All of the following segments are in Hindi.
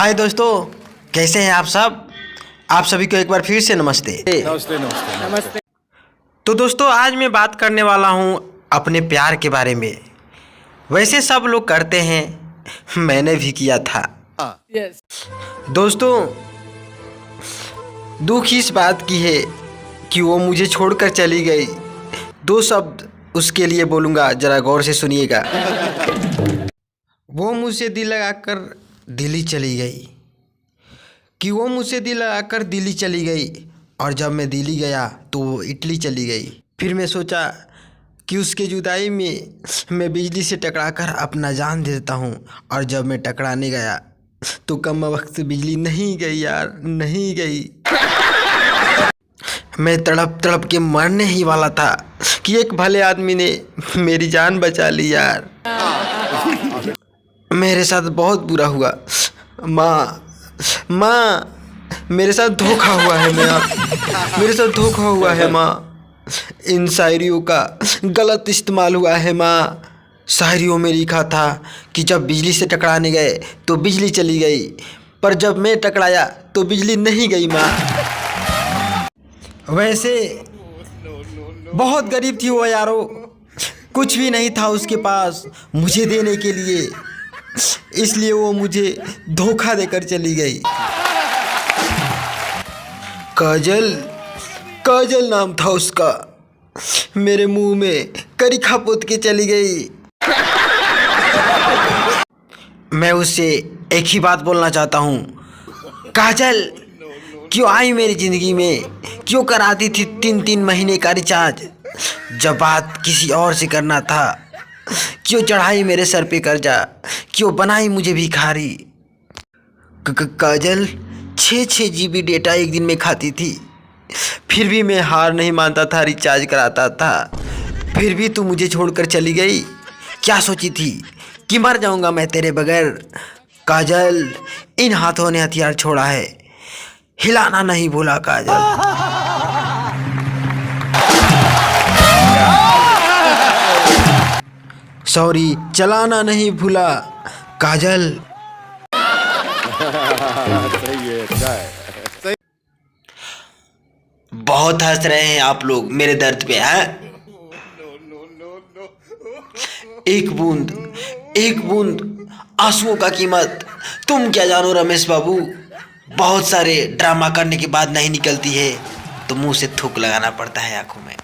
हाय दोस्तों, कैसे हैं आप सब। आप सभी को एक बार फिर से नमस्ते। नमस्ते नमस्ते नमस्ते। तो दोस्तों, आज मैं बात करने वाला हूं अपने प्यार के बारे में। वैसे सब लोग करते हैं, मैंने भी किया था। यस। दोस्तों, दुख इस बात की है कि वो मुझे छोड़कर चली गई। दो शब्द उसके लिए बोलूँगा, ज़रा गौर से सुनिएगा। वो मुझसे दिल लगाकर दिल्ली चली गई, वो मुझसे दिल लगाकर दिल्ली चली गई। और जब मैं दिल्ली गया तो वो इटली चली गई। फिर मैं सोचा कि उसके जुदाई में मैं बिजली से टकराकर अपना जान दे देता हूँ। और जब मैं टकराने गया तो कम वक्त बिजली नहीं गई यार, नहीं गई। मैं तड़प तड़प के मरने ही वाला था कि एक भले आदमी ने मेरी जान बचा ली यार। मेरे साथ बहुत बुरा हुआ माँ, मेरे साथ धोखा हुआ है मेरे साथ धोखा हुआ है माँ। इन शायरियों का गलत इस्तेमाल हुआ है माँ। शायरियों में लिखा था कि जब बिजली से टकराने गए तो बिजली चली गई, पर जब मैं टकराया तो बिजली नहीं गई माँ। वैसे बहुत गरीब थी वो यारो, कुछ भी नहीं था उसके पास मुझे देने के लिए, इसलिए वो मुझे धोखा देकर चली गई। काजल नाम था उसका। मेरे मुंह में करिखा पोत के चली गई। मैं उससे एक ही बात बोलना चाहता हूँ, काजल क्यों आई मेरी ज़िंदगी में, क्यों कराती थी 3-3 महीने का रिचार्ज जब बात किसी और से करना था, क्यों चढ़ाई मेरे सर पे कर्जा, क्यों बनाई मुझे भिखारी। काजल 6 GB डेटा एक दिन में खाती थी, फिर भी मैं हार नहीं मानता था, रिचार्ज कराता था। फिर भी तू मुझे छोड़कर चली गई। क्या सोची थी कि मर जाऊंगा मैं तेरे बगैर। काजल, इन हाथों ने हथियार छोड़ा है, हिलाना नहीं भूला काजल। सॉरी, चलाना नहीं भूला काजल। सही है, अच्छा है। सही। बहुत हंस रहे हैं आप लोग मेरे दर्द पे, हैं? एक बूंद आंसुओं का कीमत तुम क्या जानो रमेश बाबू। बहुत सारे ड्रामा करने के बाद नहीं निकलती है तो मुंह से थूक लगाना पड़ता है आंखों में।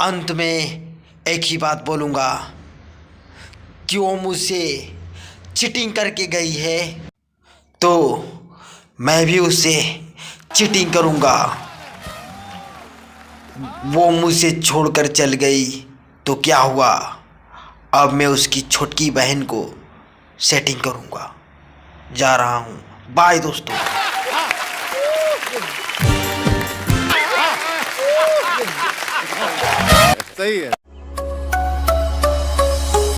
अंत में एक ही बात बोलूँगा कि वो मुझसे चीटिंग करके गई है तो मैं भी उससे चीटिंग करूँगा। वो मुझसे छोड़कर चल गई तो क्या हुआ, अब मैं उसकी छोटकी बहन को सेटिंग करूँगा। जा रहा हूँ, बाय दोस्तों। सही है।